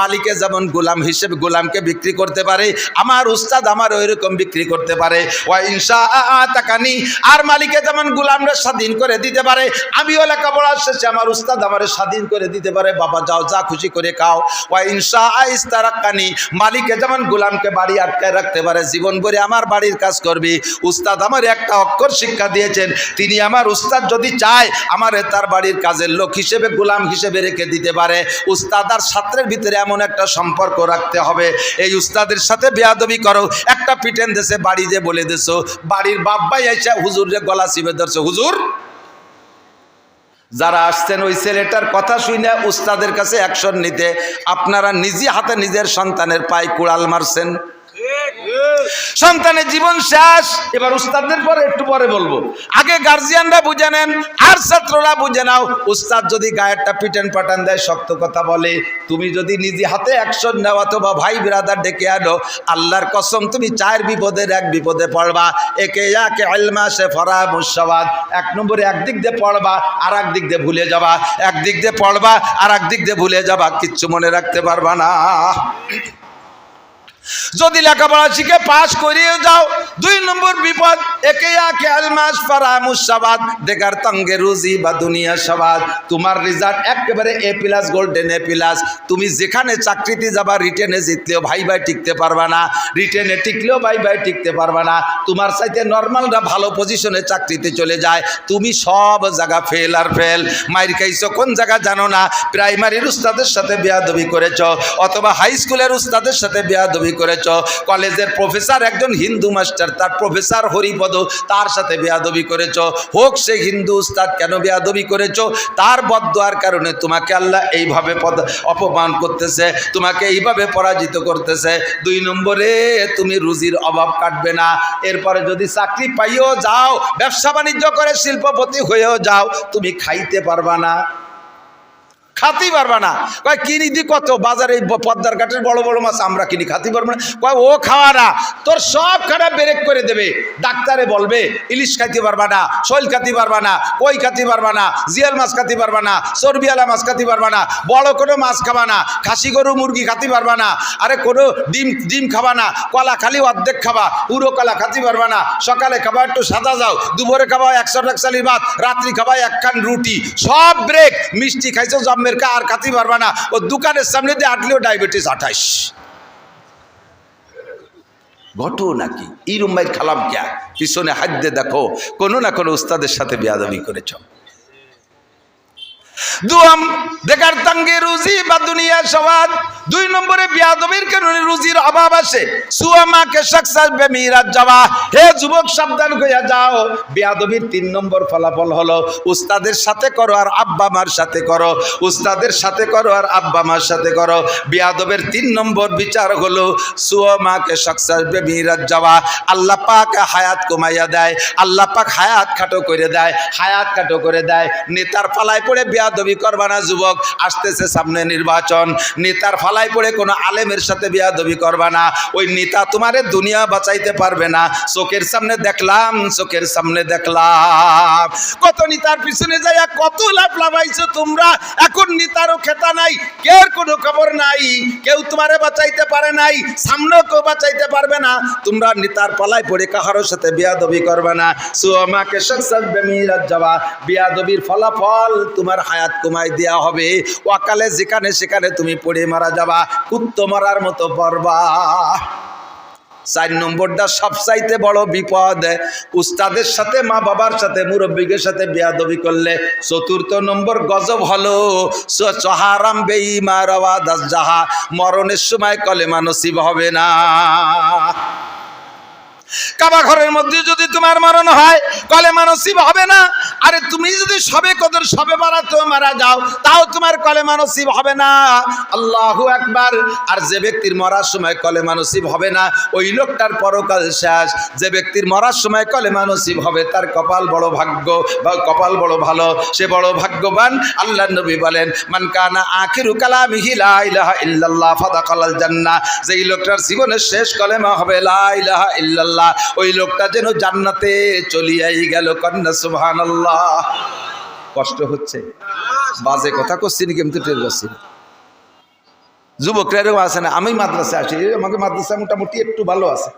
মালিকে যেমন গোলাম হিসেবে গোলামকে বিক্রি করতে পারে, আমার উস্তাদ আমার ওইরকম বিক্রি করতে পারে। ওয়া ইনশা আতাকানি, আর মালিকে যেমন গোলামরা স্বাধীন করে দিতে পারে, আমিও লেখাপড়া শেষে আমার উস্তাদ আমার স্বাধীন করে দিতে পারে, বাবা যাও যা খুশি করে খাও। ওয়া ইনশা ইস্তারাকানি, মালিকে যেমন গোলামকে বাড়ি আটকায় রাখতে পারে, জীবন ভরে আমার বাড়ির কাজ করবি। উস্তাদ আমার একটা অক্ষর শিক্ষা দিয়েছেন, তিনি আমার উস্তাদ যদি চায় আমারে তার বাড়ির কাজের লোক হিসেবে গোলাম হিসেবে রেখে দিতে পারে। উস্তাদ আর ছাত্রের ভিতরে এমন একটা সম্পর্ক রাখতে হবে, এই উস্তাদের সাথে বেয়াদবি করো, একটা পিটেন দেশে বাড়ি যে বলে দেছো, বাড়ির বাপ্পাই এসে হুজুরের গলা চিপে ধরছে, হুজুর। যারা আসছেন ওই ছেলেটার কথা শুনে উস্তাদের কাছে অ্যাকশন নিতে, আপনারা নিজে হাতে নিজের সন্তানের পায়ে কুড়াল মারছেন, সন্তানের জীবন শেষ। এবার উস্তাদদের পরে একটু পরে বলবো, আগে গার্জিয়ানরা বুঝে নেন আর ছাত্ররা বুঝে নাও। উস্তাদ যদি গায়েরটা পিটান পাটান দেয়, শক্ত কথা বলে, তুমি যদি নিজে হাতে অ্যাকশন নাও অথবা ভাই বিরাদার ডেকে আনো, আল্লাহর কসম তুমি 4 বিপদের 1 বিপদে পড়বা। একে একে ইলমা সে ফরা মুসাবাদ, 1 নম্বরে একদিক দিয়ে পড়বা আর একদিক দিয়ে ভুলে যাবা, একদিক দিয়ে পড়বা আর একদিক দিয়ে ভুলে যাবা, কিচ্ছু মনে রাখতে পারবা না। যদি লেখাপড়া শিখে পাশ করিয়ে যাও, 2 নম্বর বিপদ, একে একে আলমাস ফারা মুসাবাদ দেখার তঙ্গে রুজি বা দুনিয়া সবাদ। তোমার রেজাল্ট একেবারে A+ গোল্ডেন A+, তুমি যেখানে চাকরিতে যাবা, রিটেনে জিতলেও ভাই ভাই টিকতে পারবা না, রিটেনে টিকলেও ভাই ভাই টিকতে পারবা না। তোমার চাইতে নর্মালরা ভালো পজিশনে চাকরিতে চলে যায়, তুমি সব জায়গা ফেল আর ফেল। মাইর খাইছো কোন জায়গা জানো না, প্রাইমারির উস্তাদের সাথে বেয়াদবি করেছ, অথবা হাই স্কুলের উস্তাদের সাথে বেয়াদবি করেছ, কলেজের প্রফেসর একজন হিন্দু মাস্টার, তার প্রফেসর হরিপদ, তার সাথে বেয়াদবি করেছ, হোক সে হিন্দু উস্তাদ, কেন বেয়াদবি করেছ? তার বদদুয়ার কারণে তোমাকে আল্লাহ এইভাবে অপমান করতেছে, তোমাকে এইভাবে পরাজিত করতেছে। 2 নম্বরে তুমি রুজির অভাব কাটবে না। এরপরে যদি চাকরি পাইও যাও, ব্যবসা বাণিজ্য করে শিল্পপতি হয়েও যাও, তুমি খাইতে পারবা না, খাতেই পারবা না। কয় কিনি দি কত, বাজারে পদ্মার ঘাটের বড় বড় মাছ আমরা কিনি, খাতে পারবো না। কয় ও খাওয়া না, তোর সব খারাপ ব্রেক করে দেবে। ডাক্তারে বলবে ইলিশ খাইতে পারবা না, শৈল খাতে পারবা না, কই খাতে পারবা না, জিয়াল মাছ খাতে পারবা না, চর্বিওয়ালা মাছ খাতে পারবা না, বড় কোনো মাছ খাবা না, খাসি গরু মুরগি খাতে পারবা না, আরে কোনো ডিম খাবা না, কলা খালি অর্ধেক খাবা, পুরো কলা খাতে পারবা না। সকালে খাবা একটু সাদা যাও, দুপুরে খাবা 100 টাকসালির ভাত, রাত্রি খাবা 1 খান রুটি, সব ব্রেক। মিষ্টি খাইছো জম্মের আর খাতে পারবা না, ও দোকানের সামনে দিয়ে আটলেও ডায়াবেটিস 28। ঘটো নাকি ইরুম্মাইর খালাম ক্যা, পিছনে হাত দিয়ে দেখো কোনো না কোনো উস্তাদের সাথে বেয়াদবি করেছ। দুম দেখার তঙ্গে রুজি বা দুনিয়া সবাদ। 2 নম্বরে বেয়াদবির কারণে রুজির অভাব আসে। সুয়ামাকে সাকসাস বেমিরাজ যাওয়া, হে যুবক সাবধান হইয়া যাও। বেয়াদবির 3 নম্বর ফলাফল হলো, উস্তাদের সাথে করো আর আব্বা মার সাথে করো, উস্তাদের সাথে করো আর আব্বা মার সাথে করো। বেয়াদবের 3 নম্বর বিচার হলো সুয়ামাকে সাকসাস বেমিরাজ যাওয়া। আল্লাহ পাক হায়াত কমাইয়া দেয়, আল্লাহ পাক হায়াত খাটো করে দেয়, হায়াত খাটো করে দেয়। নেতার ফালায় পড়ে বেয়াদবি করবা না যুবক, আসতেছে সামনে নির্বাচন, নেতার ফালায় পড়ে কোনো আলেমের সাথে বেয়াদবি করবা না। ওই নেতা তোমারে দুনিয়া বাঁচাইতে পারবে না। চোখের সামনে দেখলাম, চোখের সামনে দেখলাম কত নেতার পিছনে যাইয়া কত লাভ লাভাইছো তোমরা, এখন নেতারও খেতা নাই, কেউ কোনো খবর নাই, কেউ তোমারে বাঁচাইতে পারে নাই, সামনেও কেউ বাঁচাইতে পারবে না। তোমরা নেতার পালায় পড়ে কাহারোর সাথে বেয়াদবি করবে না। সুমাকে সাকসাস বেমিরাজ যাওয়া, বেয়াদবির ফলাফল তোমার হায়াত কমাই দেওয়া হবে। ওয়াকালে যেখানে সেখানে তুমি পড়ে মারা যাবা, কুত্তো মারার মতো পড়বা। 4 নম্বরটা সবচাইতে বড় বিপদ, উস্তাদের সাথে মা বাবার সাথে মুরব্বীদের সাথে বেয়াদবি করলে। 4র্থ নম্বর গজব হলো চহারাম বেঈমান আওয়াজ জাহা, মরণের সময় কলেমা নসিব হবে না। কাবা ঘরের মধ্যে যদি তোমার মরণ হয়, কলেমা নসিব হবে না। আরে তুমি যদি সবে কদর সবে বারাতেও মারা যাও, তাও তোমার কলেমা নসিব হবে না। আল্লাহু আকবার। আর যে ব্যক্তির মরার সময় কলেমা নসিব হবে না, ওই লোকটার পরকাল শেষ। যে ব্যক্তির মরার সময় কলেমা নসিব হবে, তার কপাল বড় ভাগ্য বা কপাল বড় ভালো, সে বড় ভাগ্যবান। আল্লাহর নবী বলেন, মান কানা আখিরু কালামিহি লা ইলাহা ইল্লাল্লাহ ফাদাখালাল জান্নাহ। যেই লোকটার জীবনের শেষ কলেমা হবে লা ইলাহা ইল্লাল্লাহ, ওই লোকটা যেন জান্নাতে চলিয়াই গেল। কন্যা সুবহানাল্লাহ। কষ্ট হচ্ছে, বাজে কথা করছি নাকি আমি তো টের পাচ্ছি। যুবকরা এরকম আছে না, আমি মাদ্রাসায় আসি, আমাকে মাদ্রাসা মোটামুটি একটু ভালো আছে,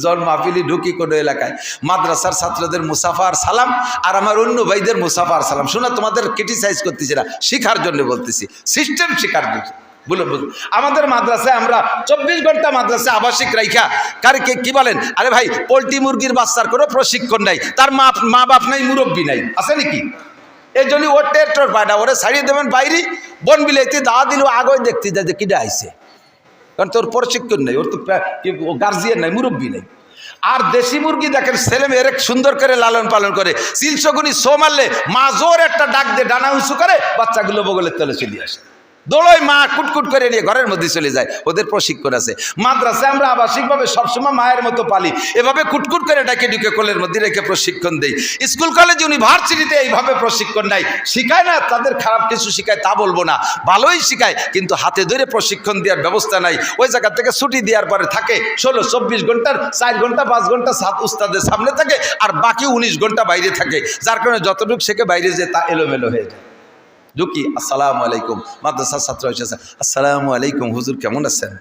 জন মাহফিলি ঢুকি কোনো এলাকায় মাদ্রাসার ছাত্রদের মুসাফার সালাম আর আমার অন্য ভাইদের মুসাফার সালাম শোনা, তোমাদের ক্রিটিসাইজ করতেছি না, শিখার জন্য বলতেছি, সিস্টেম শিখার জন্য। বলুন আমাদের মাদ্রাসায় আমরা 24 ঘন্টা মাদ্রাসায় আবাসিক রাইখা কারকে কি বলেন, আরে ভাই পোলট্রি মুরগির বাচ্চার কোনো প্রশিক্ষণ নাই, তার মা বাপ নাই, মুরব্বী নাই, আছে নাকি? এই জন্য ওর টের পায়না, ওরে ছাড়িয়ে দেবেন বাইরে, বন বিলাইতে দাওয়া দিলেও আগে দেখতে যায় যে কিনা আইছে, কারণ তোর প্রশিক্ষণ নেই, ওর তো গার্জিয়ান নাই, মুরব্বী নেই। আর দেশি মুরগি দেখেন ছেলে মেয়ের সুন্দর করে লালন পালন করে, 300 গুণি শো মারলে মা জোর একটা ডাক দিয়ে ডানা উঁচু করে বাচ্চাগুলো বগলের তলে চলে আসে, দোলোই মা কুটকুট করে নিয়ে ঘরের মধ্যে চলে যায়, ওদের প্রশিক্ষণ আছে। মাদ্রাসায় আমরা আবাসিকভাবে সবসময় মায়ের মতো পালি, এভাবে কুটকুট করে ডাকে ঢুকে কোলের মধ্যে রেখে প্রশিক্ষণ দেই। স্কুল কলেজ ইউনিভার্সিটিতে এইভাবে প্রশিক্ষণ নাই, শিখায় না, তাদের খারাপ কিছু শিখায় তা বলবো না, ভালোই শিখায়, কিন্তু হাতে ধরে প্রশিক্ষণ দেওয়ার ব্যবস্থা নাই। ওই জায়গা থেকে ছুটি দেওয়ার পরে থাকে 16-24 ঘন্টার 4 ঘন্টা 5 ঘন্টা উস্তাদের সামনে থাকে, আর বাকি 19 ঘন্টা বাইরে থাকে, যার কারণে যতটুকু শেখে বাইরে যে তা এলোমেলো হয়ে যায়। ঢুকি, আসসালামু আলাইকুম, মাদ্রাসার ছাত্র এসেছে, আসসালামু আলাইকুম হুজুর কেমন আছেন?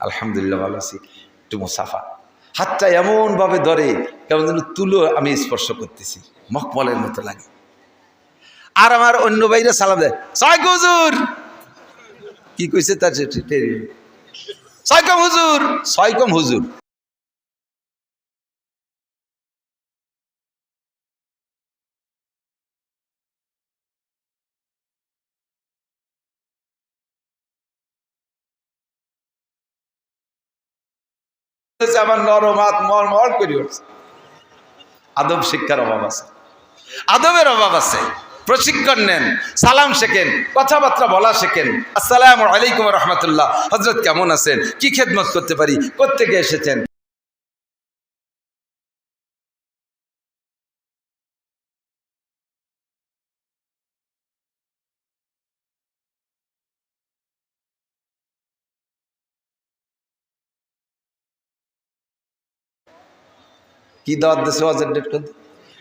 আলহামদুলিল্লাহ ভালো আছি, একটু মুসাফা, হাতটা এমনভাবে ধরে কেমন যেন তুলো আমি স্পর্শ করতেছি, মখমলের মতো লাগে। আর আমার অন্য বাইরে সালাম দেয়, সাইকম হুজুর, কি কইছে তার সাইকম হুজুর, সাইকম হুজুর। আমার নরম হাত মল করে উঠছে। আদব শিক্ষার অভাব আছে, আদবের অভাব আছে, প্রশিক্ষণ নেন, সালাম শেখেন, কথাবার্তা বলা শেখেন। আসসালামু আলাইকুম রহমতুল্লাহ, হযরত কেমন আছেন, কি খেদমত করতে পারি, কোত্থেকে এসেছেন? কি দাওয়াত দিয়েছে, ওয়াজের ডেট কত?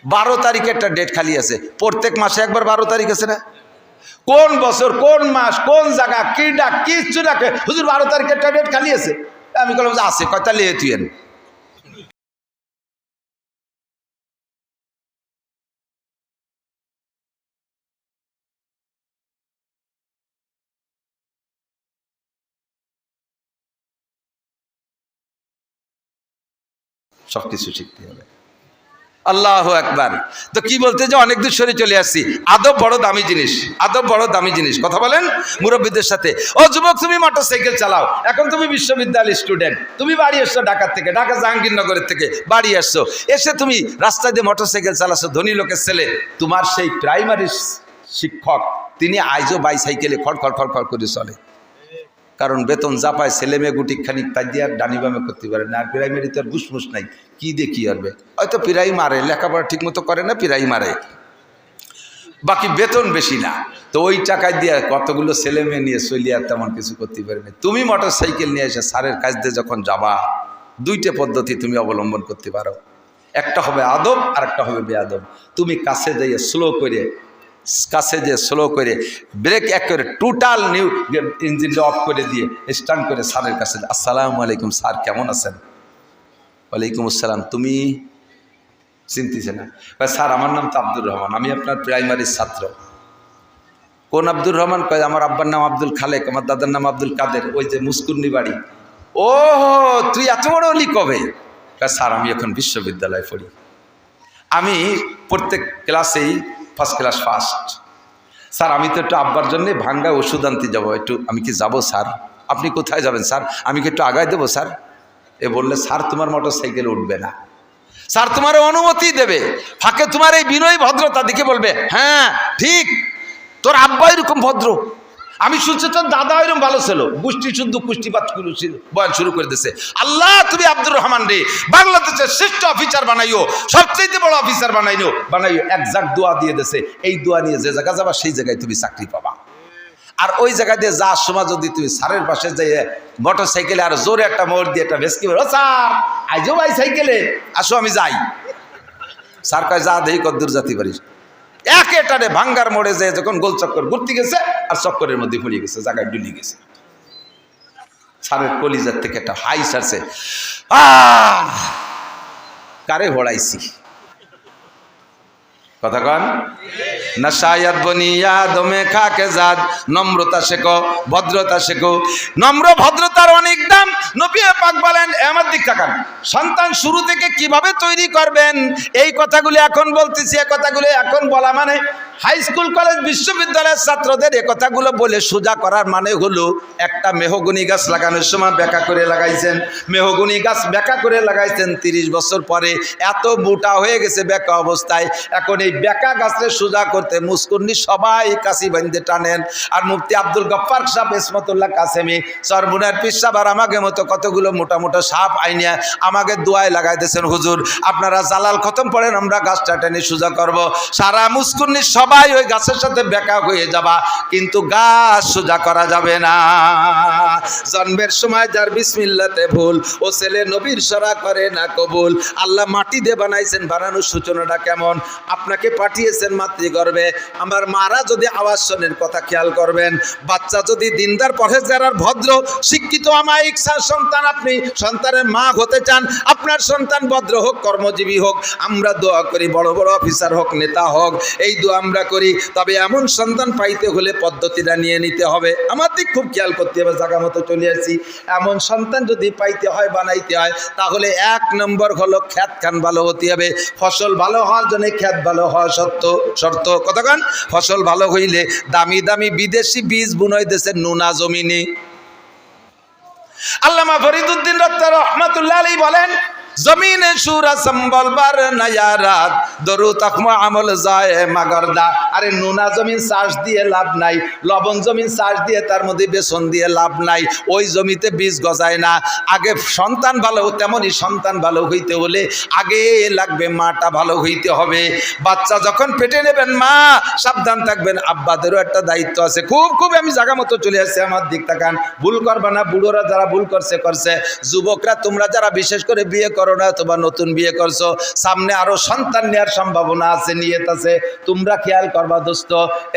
12 তারিখে একটা ডেট খালি আছে, প্রত্যেক মাসে একবার 12 তারিখ আছে না? কোন বছর, কোন মাস, কোন জায়গা, কি ডাক, কিচ্ছু ডাকে, হুজুর 12 তারিখে একটা ডেট খালি আছে। আমি বললাম যে আছে, কয়টা লিয়ে তুইন। সবকিছু শিখতে হবে। আল্লাহু আকবার। তো কি বলতে যে অনেক দূর সরে চলে আসছি, আদব বড় দামি জিনিস, আদব বড় দামি জিনিস। কথা বলেন মুরব্বীদের সাথে। ও যুবক, তুমি মোটরসাইকেল চালাও, এখন তুমি বিশ্ববিদ্যালয়ের স্টুডেন্ট, তুমি বাড়ি আসছো ঢাকা থেকে, ঢাকা জাহাঙ্গীরনগরের থেকে বাড়ি আসছো, এসে তুমি রাস্তায় দিয়ে মোটরসাইকেল চালাচ্ছো, ধনী লোকের ছেলে, তোমার সেই প্রাইমারি শিক্ষক তিনি আইজও বাইসাইকেলে খড় করে চলে, কারণ বেতন যা পায় ছেলে মেয়ে গুটি খানিক তাই দিয়ে আর ডানি বামে করতে পারে না। আর প্রাইমারিতে আর ঘুষমুস নাই, কি দিয়ে কি করবে, হয়তো পিরাই মারে, লেখাপড়া ঠিক মতো করে না, পিরাই মারে, বাকি বেতন বেশি না। তো ওই টাকায় দিয়ে কতগুলো ছেলে মেয়ে নিয়ে চলি আর তেমন কিছু করতে পারে না। তুমি মোটর সাইকেল নিয়ে এসে স্যারের কাছ দিয়ে যখন যাবা, দুইটা পদ্ধতি তুমি অবলম্বন করতে পারো, একটা হবে আদব আর একটা হবে বেআদব। তুমি কাছে যাইয়ে স্লো করে ব্রেক এক করে টোটাল নিউ ইঞ্জিনটা অফ করে দিয়ে স্টার্ট করে স্যারের কাছে, আসসালামু আলাইকুম স্যার কেমন আছেন? ওয়ালাইকুম আসসালাম, তুমি চিনতেছে না? স্যার আমার নাম তো আব্দুর রহমান, আমি আপনার প্রাইমারির ছাত্র। কোন আব্দুর রহমান? কয় আমার আব্বার নাম আব্দুল খালেক, আমার দাদার নাম আব্দুল কাদের, ওই যে মুস্কুন্নি বাড়ি। ও তুই এত বড় হলি কবে? স্যার আমি এখন বিশ্ববিদ্যালয়ে পড়ি, আমি প্রত্যেক ক্লাসেই ফার্স্ট ক্লাস ফার্স্ট। স্যার আমি তো একটু আব্বার জন্যে ভাঙ্গা ওষুধ আনতে যাবো, একটু আমি কি যাবো স্যার? আপনি কোথায় যাবেন স্যার? আমি কি একটু আগায় দেবো স্যার? এ বললে স্যার তোমার মোটর সাইকেল উঠবে না, স্যার তোমার অনুমতি দেবে, ফাঁকে তোমার এই বিনয় ভদ্রতা দেখে বলবে হ্যাঁ ঠিক, তোর আব্বা এরকম ভদ্র, আমি শুনছি তোর দাদা এরকম ভালো ছিল, গোষ্ঠী শুদ্ধ কুষ্টিপাত বয়ান শুরু করে দিয়েছে। আল্লাহ তুমি আব্দুর রহমান রে বাংলাদেশের শ্রেষ্ঠ অফিসার বানাইও, সবচেয়ে বড় অফিসার বানাইও, একজাক্ট দোয়া দিয়ে দিয়েছে, এই দোয়া নিয়ে যে জায়গা যাবা সেই জায়গায় তুমি চাকরি পাবা। আর ওই জায়গা দিয়ে যাওয়ার সময় যদি তুমি স্যারের পাশে যাই মোটর সাইকেলে আর জোরে একটা মোড় দিয়ে একটা ভেসকি বলো, স্যার আইজো ভাই সাইকেলে আসো আমি যাই, স্যার কয় যা দেই কদ্দূর জাতি পারিস, একেটারে ভাঙ্গার মোড়ে যে যখন গোল চক্কর ঘুরতে গেছে আর চক্করের মধ্যে পড়ে গেছে, জায়গায় ডুলি গেছে। সারের কলিজার থেকে একটা হাই সারছে, কারে ভোড়াইছি, কথা কন না। শায়াদ বনিয়া দমে খাকে জাদ, নম্রতা শেখো, ভদ্রতা শেখো। নম্র ভদ্রতার অনেক দাম। নবী পাক বলেন, আমার দিক তাকান, সন্তান শুরু থেকে কিভাবে তৈরি করবেন এই কথাগুলি এখন বলতেছি। এই কথাগুলি এখন বলা মানে হাই স্কুল কলেজ বিশ্ববিদ্যালয়ের ছাত্রদের এ কথাগুলো বলে সোজা করার মানে হলো, একটা মেহগনি গাছ লাগানোর সময় বেঁকা করে লাগাইছেন, মেহগনি গাছ বেঁকা করে লাগাইছেন, 30 বছর পরে এত মোটা হয়ে গেছে বেঁকা অবস্থায়। এখন এই বেঁকা গাছকে সোজা করতে মুস্কুন্নি সবাই কাশি বান্ধে টানেন। আর মুফতি আব্দুল গফফার সাহেব ইসমতুল্লাহ কাসেমি, চরমুনার পীর সাহেব আর আমাকে মতো কতগুলো মোটা মোটা সাপ আইনিয়া আমাকে দোয়ায় লাগাইতেছেন, হুজুর আপনারা জালাল খতম পড়েন, আমরা গাছটা টেনে সোজা করব। সারা মুস্কুন্নি সবাই ওই গাছের সাথে বেঁকা হয়ে যাবা, কিন্তু গাছ সোজা করা যাবে না। জন্মের সময় যার বিসমিল্লাতে ভুল, ও ছেলে নবীর সরা করে না কবুল। আল্লাহ মাটি দিয়ে বানাইছেন, বানানোর সূচনাটা কেমন? আপনাকে পাঠিয়েছেন মাতৃগর্ভে। আমার মারা যদি আওয়াজ শোনেন, কথা খেয়াল করবেন, বাচ্চা যদি দিনদার পরহেজগার আর ভদ্র শিক্ষিত আমায়িক সন্তান, আপনি সন্তানের মা হতে চান, আপনার সন্তান ভদ্র হোক, কর্মজীবী হোক, আমরা দোয়া করি বড় বড় অফিসার হোক, নেতা হোক, এই দোয়া আমরা করি। তবে এমন সন্তান পাইতে হলে পদ্ধতিটা নিয়ে নিতে হবে। আমার দিক খুব খেয়াল করতে হবে, জায়গা মতো চলে আসি। এমন সন্তান যদি পাইতে হয়, বানাইতে হয়, তাহলে 1 নম্বর হলো খ্যাত খান ভালো হতে হবে। ফসল ভালো হওয়ার জন্য খ্যাত ভালো হওয়া শর্ত। কতক্ষণ ফসল ভালো হইলে দামি দামি বিদেশি বীজ বুনয় দেশের নোনা জমিনে। আল্লামা ফরিদুদ্দিন রহমাতুল্লাহ আলাইহি বলেন, জমিনে সুরা সম্বল বার নয়া রাত, দরু তকমা আমল যায় মাগরদা। আরে নোনা জমিন চাষ দিয়ে লাভ নাই, লবণ জমিন চাষ দিয়ে তার মধ্যে বেসন দিয়ে লাভ নাই, ওই জমিতে বীজ গজায় না। আগে সন্তান ভালো, তেমনই সন্তান ভালো হইতে হলে আগে লাগবে মাটা ভালো হইতে হবে। বাচ্চা যখন পেটে নেবেন, মা সাবধান থাকবেন, আব্বাদেরও একটা দায়িত্ব আছে। খুব আমি জায়গা মতো চলে আসছে, আমার দিক তাকান, ভুল করবা না। বুড়োরা যারা ভুল করছে, যুবকরা তোমরা যারা বিশেষ করে বিয়ে করো না, অথবা নতুন বিয়ে করছো, সামনে আরো সন্তান নেওয়ার সম্ভাবনা আছে, নিয়ত আছে, তোমরা খেয়াল করবা দোস্ত।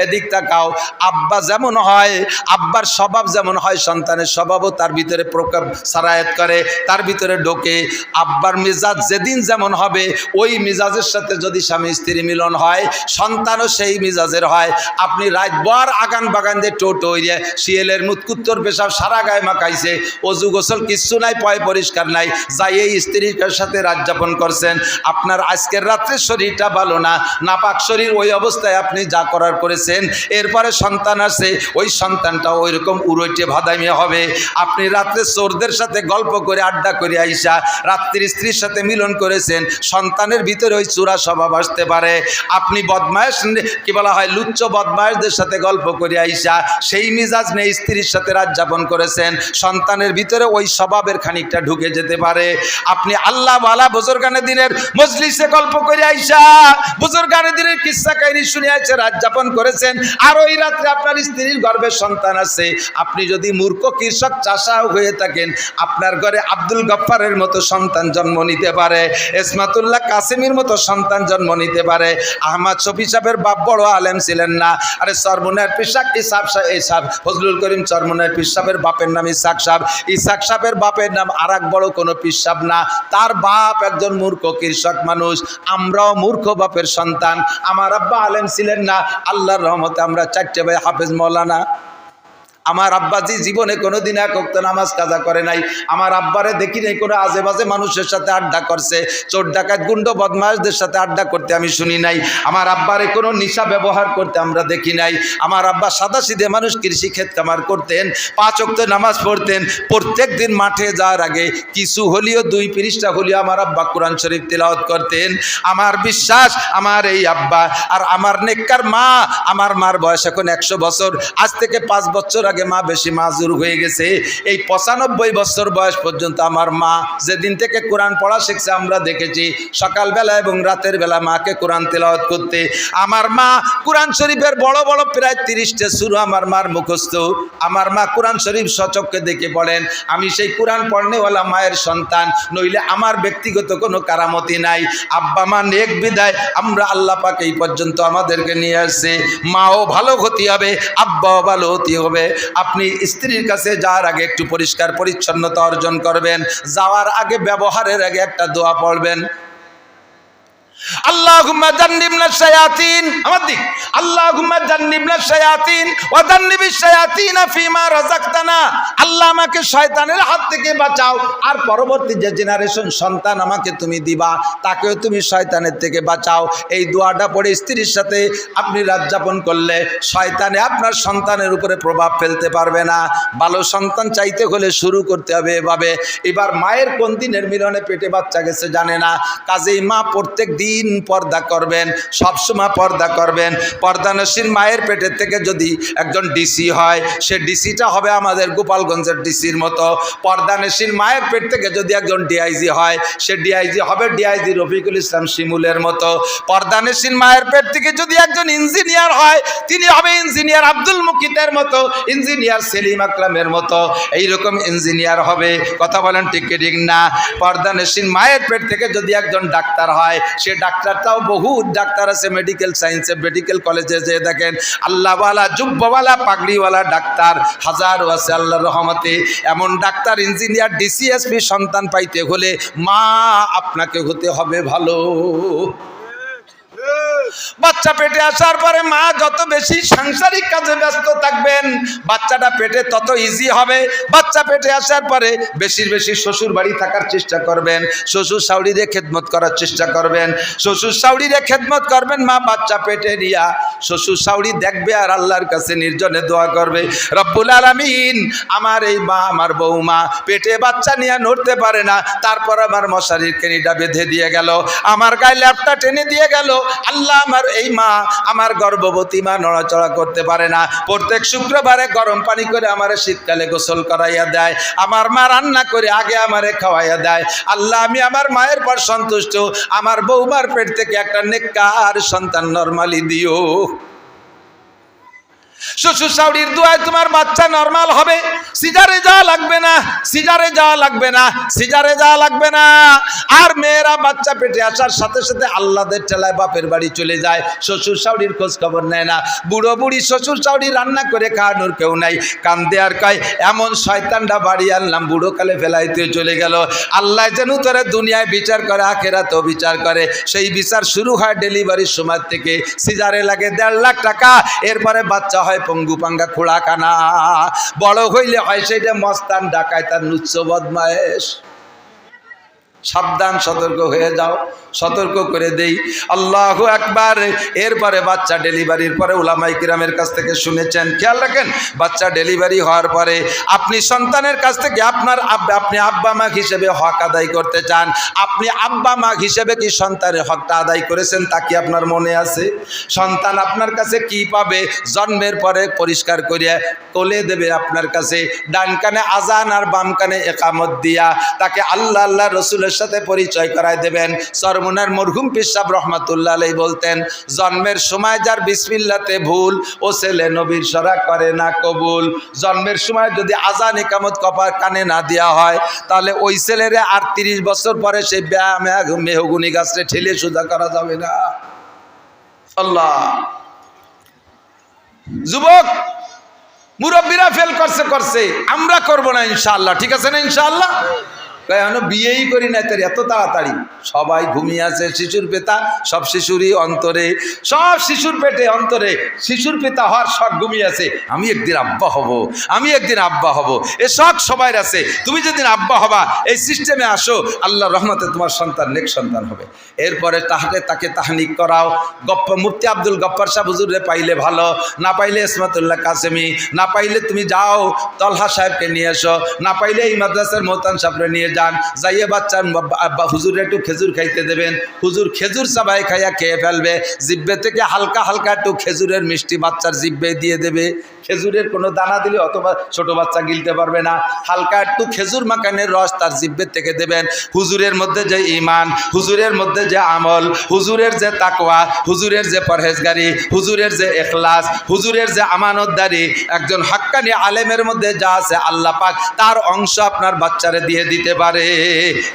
এদিক তাকাও, আব্বা যেমন হয়, আব্বার স্বভাব যেমন হয়, সন্তানের স্বভাবও তার ভিতরে প্রকার সারায়াত করে, তার ভিতরে ঢোকে। আব্বার মেজাজ যেদিন যেমন হবে, ওই মেজাজের সাথে যদি স্বামী স্ত্রী মিলন হয়, সন্তানও সেই মেজাজের হয়। আপনি রাতভর আগান বাগান দিয়ে টোটো হইয়া শিয়ালের মুতকুত্তর পেশাব সারা গায়ে মাখাইছে, অজু গোসল কিচ্ছু নাই, পয় পরিষ্কার নাই, যাই এই স্ত্রীর সাথে রাত যাপন করছেন। আপনার আজকের রাত্রে শরীরটা ভালো না, নাপাক শরীর, ওই অবস্থায় আপনি যা করার করেছেন, এরপরে সন্তান আছে, ওই সন্তানটা ওই রকম উড়ইটে ভাদাইমে হবে। আপনি রাত্রে চোরদের সাথে গল্প করে আড্ডা করে আইসা রাত্রির স্ত্রীর সাথে মিলন করেছেন, সন্তানের ভিতরে ওই চূড়া স্বভাব আসতে পারে। আপনি বদমায়েশ, কি বলা হয়, লুচ্চ বদমায়েশদের সাথে গল্প করে আইসা সেই মিজাজ নেই, স্ত্রীর সাথে রাত যাপন করেছেন, সন্তানের ভিতরে ওই স্বভাবের খানিকটা ঢুকে যেতে পারে। আপনি আল্লাহ ওয়ালা বুজুর্গানে দিনের মজলিসে গল্প করে আইসা বুজুর্গানে দিনের কিস্সা কাহিনী শুনে আইসা রাত যাপন করেছেন, আর ওই রাত্রে আপনার স্ত্রীর গর্ভে সন্তান আছে। আপনি যদি মূর্খ কৃষক চাষাও হয়ে থাকেন, আপনার ঘরে আব্দুল গফফারের মতো সন্তান জন্ম নিতে পারে, ইসমাতুল্লাহ কাসেমির মতো সন্তান জন্ম নিতে পারে। আহমদ শফি সাহেবের বাপ বড় আলেম ছিলেন না, আরে চরমুনার পিসাক ইসাব ফজলুল করিম চরমুনার পীর সাহেবের বাপের নাম ইসাক সাহেব, ইসাক সাহেবের বাপের নাম আর এক বড় কোনো পীর সাহেব না, তার বাপ একজন মূর্খ কৃষক মানুষ। আমরাও মূর্খ বাপের সন্তান। আমার আব্বা আলেম ছিলেন না, আল্লাহর রহমতে আমরা 4টে ভাই হাফেজ মৌলানা। আমার আব্বাজি জীবনে কোনোদিন এক ওয়াক্ত নামাজ কাজা করে নাই। আমার আব্বারে দেখি নাই কোনো আজে বাজে মানুষের সাথে আড্ডা করছে, চোর ডাকাত গুন্ড বদমাশদের সাথে আড্ডা করতে আমি শুনি নাই। আমার আব্বারে কোনো নিশা ব্যবহার করতে আমরা দেখি নাই। আমার আব্বা সাদাসিধে মানুষ, কৃষি ক্ষেত কামার করতেন, 5 ওয়াক্ত নামাজ পড়তেন। প্রত্যেক দিন মাঠে যাওয়ার আগে কিছু হলিও 2 পৃষ্ঠা হলিও আমার আব্বা কোরআন শরীফ তিলাওয়াত করতেন। আমার বিশ্বাস, আমার এই আব্বা আর আমার নেককার মা, আমার মার বয়স এখন 100 বছর, আজ থেকে 5 বছর আগে মা বেশি মাজুর হয়ে গেছে। এই 95 বছর বয়স পর্যন্ত আমার মা যেদিন থেকে কোরআন পড়া শিখছে, আমরা দেখেছি সকালবেলা এবং রাতের বেলা মাকে কোরআন তেলাওয়াত করতে। আমার মা কোরআন শরীফের বড় বড় প্রায় 30টা সূরা আমার মার মুখস্থ। আমার মা কোরআন শরীফ সচক্ষে দেখে পড়েন। আমি সেই কোরআন পড়নেওয়ালা মায়ের সন্তান, নইলে আমার ব্যক্তিগত কোনো কারামতি নাই। আব্বা মা নেক বিদায় আমরা আল্লাহ পাক এই পর্যন্ত আমাদেরকে নিয়ে আসছে। মাও ভালো হতে হবে, আব্বাও ভালো হতে হবে। আপনি স্ত্রীর কাছে যাওয়ার আগে একটু পরিষ্কার পরিচ্ছন্নতা অর্জন করবেন, যাওয়ার আগে ব্যবহারের আগে একটা দোয়া পড়বেন, আল্লাহুম্মা জান্নিবনা শায়াতিন, আমার দিক, আল্লাহুম্মা জান্নিবনা শায়াতিন ওয়া জান্নিবিশ শায়াতিনা ফিমা রাযাকতানা। আল্লাহ আমাকে শয়তানের হাত থেকে বাঁচাও, আর পরবর্তী যে জেনারেশন সন্তান আমাকে তুমি দিবা তাকেও তুমি শয়তানের থেকে বাঁচাও। এই দোয়াটা পড়ে স্ত্রীর সাথে আপনি রাত যাপন করলে শয়তানে আপনার সন্তানের উপরে প্রভাব ফেলতে পারবে না। ভালো সন্তান চাইতে হলে শুরু করতে হবে এভাবে। এবার মায়ের কোন দিনের মিলনে পেটে বাচ্চা গেছে জানে না, কাজেই মা প্রত্যেক দিন পর্দা করবেন, সবসময় পর্দা করবেন। পর্দানসীন মায়ের পেটের থেকে যদি একজন ডিসি হয়, সে ডিসিটা হবে আমাদের গোপালগঞ্জের ডিসির মতো। পর্দানসীন মায়ের পেট থেকে যদি একজন ডিআইজি হয়, সে ডিআইজি হবে ডিআইজি রফিকুল ইসলাম শিমুলের মতো। পর্দানসীন মায়ের পেট থেকে যদি একজন ইঞ্জিনিয়ার হয়, তিনি হবে ইঞ্জিনিয়ার আব্দুল মুকিতের মতো, ইঞ্জিনিয়ার সেলিম আকরামের মতো। এইরকম ইঞ্জিনিয়ার হবে। কথা বলেন ঠিক কি ঠিক না? পর্দানসীন মায়ের পেট থেকে যদি একজন ডাক্তার হয়, সে ডাক্তারটাও বহু ডাক্তার আছে মেডিকেল সায়েন্সে, মেডিকেল কলেজে যে দেখেন আল্লাহওয়ালা জুব্বাওয়ালা পাগড়িওয়ালা ডাক্তার হাজারো আছে আল্লাহর রহমতে। এমন ডাক্তার, ইঞ্জিনিয়ার, ডিসিএসপি সন্তান পাইতে হলে মা আপনাকে হতে হবে ভালো। বাচ্চা পেটে আসার পরে মা যত বেশি সাংসারিক কাজে ব্যস্ত থাকবেন, বাচ্চাটা পেটে তত ইজি হবে। বাচ্চা পেটে আসার পরে বেশি বেশি শ্বশুর বাড়ি থাকার চেষ্টা করবেন, শ্বশুর শাশুড়িরে খেদমত করার চেষ্টা করবেন, শ্বশুর শাশুড়িরে খেদমত করবেন। মা বাচ্চা পেটে নিয়া শ্বশুর শাশুড়ি দেখবে আর আল্লাহর কাছে নির্জনে দোয়া করবে, রব্বুল আলামিন আমার এই মা, আমার বৌমা পেটে বাচ্চা নিয়ে নড়তে পারে না, তারপর আমার মশারির কেনিটা বেঁধে দিয়ে গেল, আমার গায়ে ল্যাপটা টেনে দিয়ে গেল। আল্লাহ আমার এই মা, আমার গর্ভবতী মা নড়াচড়া করতে পারে না, প্রত্যেক শুক্রবারে গরম পানি করে আমারে শীতকালে গোসল করাইয়া দেয়, আমার মা রান্না করে আগে আমারে খাওয়াইয়া দেয়। আল্লাহ আমি আমার মায়ের পর সন্তুষ্ট, আমার বৌমার পেট থেকে একটা নেককার সন্তান নরমালি দিও। শ্বশুর শাশুড়ির দোয়ায় তোমার বাচ্চা নরমাল হবে, সিজারে যাওয়া লাগবে না, সিজারে যাওয়া লাগবে না, সিজারে যাওয়া লাগবে না। আর মেয়েরা বাচ্চা পেটে আসার সাথে সাথে আল্লাদের ঠেলায় বাপের বাড়ি চলে যায়, শ্বশুর শাশুড়ির খোঁজ খবর নেয় না। বুড়ো বুড়ি শ্বশুর শাশুড়ি রান্না করে খাওয়ানোর কেউ নাই, কান্দে আর কয় এমন শয়তানটা বাড়ি আনলাম, বুড়ো কালে ফেলাইতে চলে গেল। আল্লাহ যেন তোরা দুনিয়ায় বিচার করে, আখেরাতেও বিচার করে। সেই বিচার শুরু হয় ডেলিভারির সময় থেকে। সিজারে লাগে 1.5 লাখ টাকা, এরপরে বাচ্চা হয় পঙ্গু পাঙ্গা খোড়া কানা, বড় হইলে হয় সেইটা মস্তান ডাকায় তার নুচ্ছ বদমায়েশ। সাবধান, সতর্ক হয়ে যাও, সতর্ক করে দেই। আল্লাহু আকবার। এরপরে বাচ্চা ডেলিভারির পরে উলামায়ে কিরামের কাছ থেকে শুনেছেন, খেয়াল রাখেন, বাচ্চা ডেলিভারি হওয়ার পরে আপনি সন্তানের কাছ থেকে আপনি আব্বা মা হিসেবে হক আদায় করতে চান, আপনি আব্বা মা হিসেবে কি সন্তানের হকটা আদায় করেছেন তা কি আপনার মনে আছে? সন্তান আপনার কাছে কি পাবে? জন্মের পরে পরিষ্কার করিয়া কোলে দেবে আপনার কাছে, ডান কানে আজান আর বাম কানে একামত দিয়া তাকে আল্লাহ আল্লাহ রসুলের সাথে পরিচয় করায় দেবেন। সরমুনার মরহুম পীর সাহেব রহমাতুল্লাহ আলাইহি বলতেন, জন্মের সময় যার বিসমিল্লাতে ভুল, ও ছেলে নবীর সরা করে না কবুল। জন্মের সময় যদি আজান একামত কপার কানে না দেওয়া হয়, তাহলে ওই ছেলেরে আর 30 বছর পরে সেই মেহগুনি গাছটা ঠেলে সোজা করা যাবে না। আল্লাহ, যুবক মুরব্বীরা ফেল করছে, আমরা করব না ইনশাআল্লাহ, ঠিক আছে না ইনশাআল্লাহ? এখনো বিয়েই করি না, তার এত তাড়াতাড়ি সবাই ঘুমিয়ে আছে। শিশুর পিতা, সব শিশুরই অন্তরে, সব শিশুর পেটে অন্তরে শিশুর পিতা হওয়ার শখ ঘুমিয়ে আছে। আমি একদিন আব্বা হব, আমি একদিন আব্বা হব, এ শখ সবাই আছে। তুমি যেদিন আব্বা হবা এই সিস্টেমে আসো, আল্লাহ রহমতে তোমার সন্তান নেক সন্তান হবে। এরপরে তাকে তাহনিক করাও। মুফতি আব্দুল গফ্ফার সাহেব হুজুরে পাইলে ভালো, না পাইলে ইসমাতুল্লাহ কাসেমি, না পাইলে তুমি যাও তলহা সাহেবকে নিয়ে এসো, না পাইলে এই মাদ্রাসার মোহতান সাহেবরে নিয়ে যান, যাইয়ে বাচ্চার হুজুরে একটু খেজুর খাইতে দেবেন। হুজুর খেজুর চাবাই খাইয়া খেয়ে ফেলবে, জিব্বে থেকে হালকা হালকা একটু খেজুরের মিষ্টি বাচ্চার জিব্বে দিয়ে দেবে। খেজুরের কোনো দানা দিলে অথবা ছোট বাচ্চা গিলতে পারবে না, হালকা একটু খেজুর মাখানের রস তার জিব্বের থেকে দেবেন। হুজুরের মধ্যে যে ঈমান, হুজুরের মধ্যে যে আমল, হুজুরের যে তাকওয়া, হুজুরের যে পরহেজগারি, হুজুরের যে ইখলাস, হুজুরের যে আমানতদারি, একজন হাক্কানি আলেমের মধ্যে যা আছে আল্লাহ পাক তার অংশ আপনার বাচ্চারে দিয়ে দিতে পারে।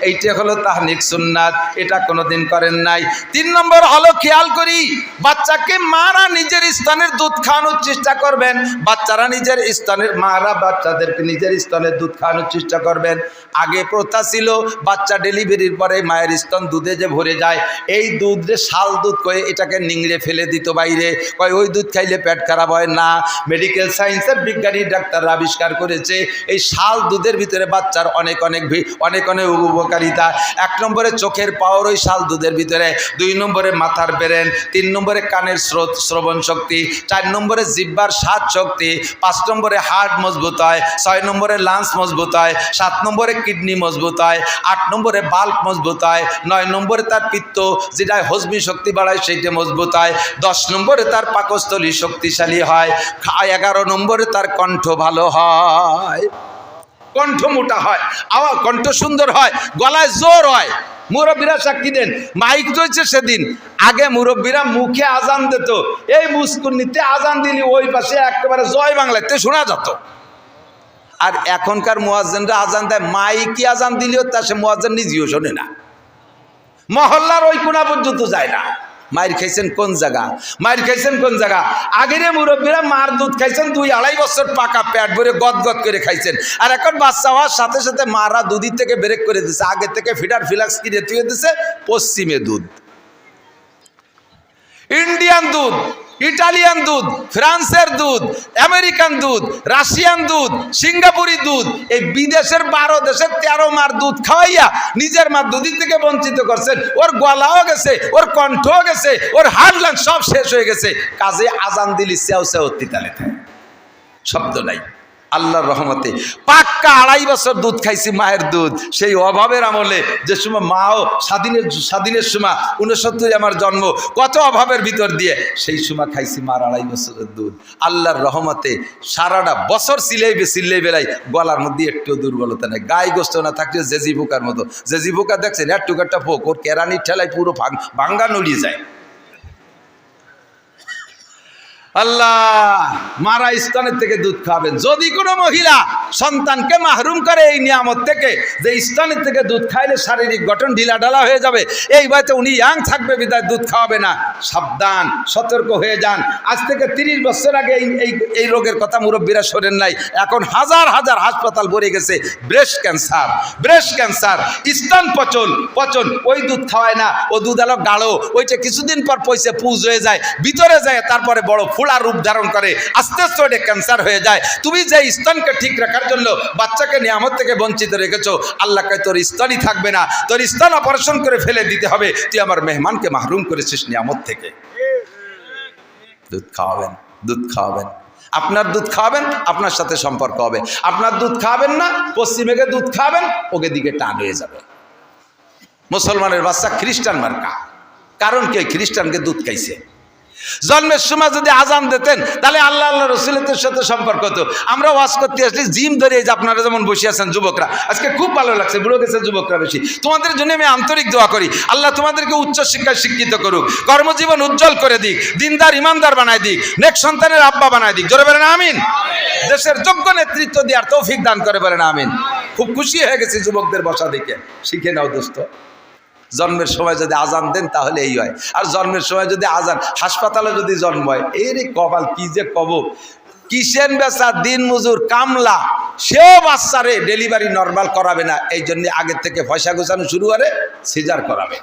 এইটা হলো তাহনিক সুন্নাত, এটা কোনোদিন করেন নাই। 3 নম্বর হলো খেয়াল করি, বাচ্চা বাচ্চাকে মারা নিজের স্তনের দুধ খাওয়ানোর চেষ্টা করবেন, বাচ্চারা নিজের স্তনের মারা বাচ্চাদেরকে নিজের স্তনের দুধ খাওয়ানোর চেষ্টা করবেন। আগে প্রথা ছিল বাচ্চা ডেলিভারির পরে মায়ের স্তন দুধে যে ভরে যায়, এই দুধ যে শাল দুধ কয়ে এটাকে নিংড়ে ফেলে দিত বাইরে, কয় ওই দুধ খাইলে পেট খারাপ হয় না। মেডিকেল সায়েন্সের বিজ্ঞানী ডাক্তাররা আবিষ্কার করেছে এই শাল দুধের ভিতরে বাচ্চার অনেক অনেক উপকারিতা। 1 নম্বরে চোখের পাওয়ার ওই শাল দুধের ভিতরে, 2 নম্বরে মাথার ব্রেন, 3 নম্বরে কানের শ্রবণ শক্তি, 4 নম্বরে জিহ্বার স্বাদ শক্তি, 5 নম্বরে হার্ট মজবুত হয়, 6 নম্বরে লাংস মজবুত হয়, 7 নম্বরে কিডনি মজবুত হয়, 8 নম্বরে বাল্ব মজবুত হয়, 9 নম্বরে তার পিত্ত যেটা হজমি শক্তি বাড়ায় সেইটা মজবুত হয়, 10 নম্বরে তার পাকস্থলী শক্তিশালী হয়, 11 নম্বরে তার কণ্ঠ ভালো হয়, কণ্ঠ মোটা হয়, আওয়াজ কণ্ঠ সুন্দর হয়, গলায় জোর হয়। মুরব্বীরা সাক্ষী দেন, মাইক রয়েছে সেদিন, আগে মুরব্বীরা মুখে আজান দিত, এই মুস্কুনিতে আজান দিলি ওই পাশে একেবারে জয় বাংলাতে শোনা যেত। আর এখনকার মুয়াজ্জিনরা আজান দেয়, মাইকে আজান দিলেও তা সে মুয়াজ্জিন নিজেও শোনে না, মহল্লার ওই কোনা পর্যন্ত যায় না। মায়ের খাইছেন কোন জায়গা, মায়ের খাইছেন কোন জায়গা? আগের মুরব্বীরা মার দুধ খাইছেন 2-2.5 বছর পাকা পেট ভরে গদ গদ করে খাইছেন, আর এখন বাচ্চা হওয়ার সাথে সাথে মারা দুধি থেকে ব্রেক করে দিচ্ছে, আগে থেকে ফিডার ফিলাক্স কিনে তুলে দিচ্ছে পশ্চিমে দুধ, ইন্ডিয়ান দুধ, ইটালিয়ান দুধ, ফ্রান্সের দুধ, আমেরিকান দুধ, রাশিয়ান দুধ, সিঙ্গাপুরি দুধ, এই বিদেশের 12 দেশের 13 মার দুধ খাওয়াইয়া নিজের মা দুধি থেকে বঞ্চিত করছেন। ওর গলাও গেছে, ওর কণ্ঠও গেছে, ওর হাড় লাং সব শেষ হয়ে গেছে। কাজে আজান দিলি সেও সেও তিতালে থাকে, শব্দ নাই। আল্লাহর রহমতে পাক্কা 2.5 বছর দুধ খাইছি মায়ের দুধ। সেই অভাবের আমলে যে সময় মাও স্বাধীনের সময় 69 আমার জন্ম, কত অভাবের ভিতর দিয়ে সেই সময় খাইছি মার 2.5 বছরের দুধ। আল্লাহর রহমতে সারাটা বছর সিলাই বেলাই গলার মধ্যে একটু দুর্বলতা নেই, গায়ে গোস্ত না থাকলে জেজি পোকার মতো। জেজি পোকা দেখছেন এক টুকারটা পোক, ওর কেরানির ঠেলায় পুরো ভাঙ্গা নড়িয়ে যায়। আল্লাহ মারা স্তনের থেকে দুধ খাবেন। যদি কোনো মহিলা সন্তানকে মাহরুম করে এই নিয়ামত থেকে, যে স্তনের থেকে দুধ খাইলে শারীরিক গঠন ঢিলাঢালা হয়ে যাবে, এই বয়সে উনি ইয়াং থাকবে বিদায় দুধ খাওয়াবে না, সাবধান, সতর্ক হয়ে যান। আজ থেকে 30 বছর আগে এই রোগের কথা মুরব্বীরা শোনেন নাই, এখন হাজার হাজার হাসপাতাল ভরে গেছে। ব্রেস্ট ক্যান্সার, স্তন পচন, ওই দুধ খাওয়ায় না, ও দুধ আলো গাঢ়, ওইটা কিছুদিন পর পয়সা পুজ হয়ে যায়, ভিতরে যায়, তারপরে বড় ফুলা রূপ ধারণ করে, আস্তে আস্তে ওটা ক্যান্সার হয়ে যায়। তুমি যে স্তনকে ঠিক রাখার জন্য বাচ্চাকে নিয়ামত থেকে বঞ্চিত রেখেছো, আল্লাহ কয় তোর স্তনই থাকবে না, তোর স্তন অপারেশন করে ফেলে দিতে হবে, তুই আমার মেহমানকে মাহরুম করেছিস নিয়ামত থেকে। দুধ খাওয়াবেন, আপনার দুধ খাওয়াবেন, আপনার সাথে সম্পর্ক হবে। আপনার দুধ খাওয়াবেন না, পশ্চিমেকে দুধ খাওয়াবেন, ওকে দিকে টান হয়ে যাবে। মুসলমানের বাচ্চা খ্রিস্টান মার্কা, কারণ কে? খ্রিস্টানকে দুধ খাইছে। জন্মের সময় যদি আজান দিতেন তাহলে আল্লাহ রসুলের সাথে সম্পর্ক হতো। আমরা ওয়াজ করতে আসলে জিম ধরে, এই যে আপনারা যেমন বসে আছেন যুবকরা, আজকে খুব ভালো লাগছে, বুড়ো গেছে যুবকরা বেশি, তোমাদের জন্য আমি আন্তরিক দোয়া করি, আল্লাহ তোমাদেরকে উচ্চ শিক্ষায় শিক্ষিত করুক, কর্মজীবন উজ্জ্বল করে দিক, দিনদার ইমানদার বানায় দিক, নেক সন্তানের আব্বা বানায় দিক। জোরে বলেন আমিন। দেশের যোগ্য নেতৃত্ব দেওয়ার তৌফিক দান করে বলেন আমিন। খুব খুশি হয়ে গেছি যুবকদের বসা দেখে, শিখে নাও দোস্ত। জন্মের সময় যদি আজান দেন তাহলে এই হয়, আর জন্মের সময় যদি আজান, হাসপাতালে যদি জন্ম হয়, এর কপাল কি যে কব। কিসেন বেচা দিন মজুর কামলা, সেও বাচ্চারে ডেলিভারি নর্মাল করাবে না, এই জন্য আগের থেকে পয়সা গোছানো শুরু করে সিজার করাবে।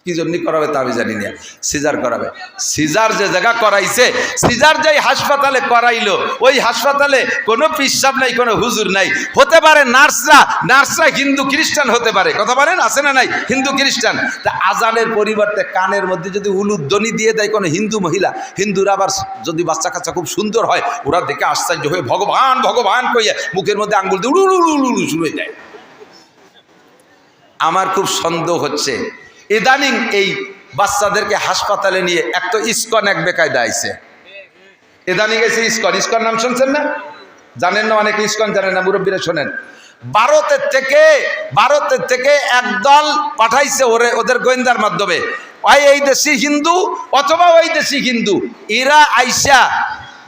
কি জন্য করাবে তা আমি জানি না, সিজার করাবে। সিজার যে জায়গা করাইছে, সিজার যেই হাসপাতালে করাইলো, ওই হাসপাতালে কোনো পিসাব নাই, কোনো হুজুর নাই। হতে পারে নার্সরা হিন্দু খ্রিস্টান হতে পারে, কথা বলেন, আছে না নাই হিন্দু খ্রিস্টান। তা আজানের পরিবর্তে কানের মধ্যে যদি উলুধ্বনি দিয়ে দেয় কোনো হিন্দু মহিলা, হিন্দুরা আবার যদি বাচ্চা কাচ্চা খুব সুন্দর হয়, ওরা দেখে আশ্চর্য হয়ে ভগবান ভগবান কইয়া মুখের মধ্যে আঙ্গুল দিয়ে উলু উলু শুরু হয়ে যায়। আমার খুব সন্দেহ হচ্ছে ইদানিং এই বাচ্চাদেরকে হাসপাতালে নিয়ে একটা ইস্কন এক বেকায়দা আইছে। ইদানিং এসে ইস্কন নাম শুনছেন না? জানেন না অনেকে, ইস্কন জানেন না, মুরব্বীরা শোনেন। ভারতের থেকে একদল পাঠাইছে ওদের গোয়েন্দার মাধ্যমে, এই দেশি হিন্দু অথবা ওই দেশি হিন্দু, এরা আইসা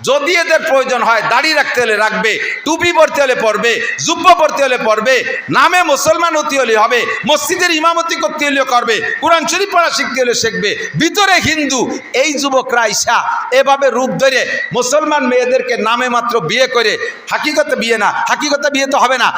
যদি এদের প্রয়োজন হয় দাড়ি রাখতে হলে রাখবে, টুপি পরতে হলে পরবে, জুব্বা পরতে হলে পরবে, নামে মুসলমান হতে হলে হবে, মসজিদের ইমামতি করতে হলে করবে, কোরআন শরীফ পড়া শিখতে হলে শিখবে, ভিতরে হিন্দু। এই যুবকরা আইসা এভাবে রূপ ধরে মুসলমান মেয়েদেরকে নামে মাত্র বিয়ে করে, হাকিকতে বিয়ে না, হাকিকতে বিয়ে তো হবে না।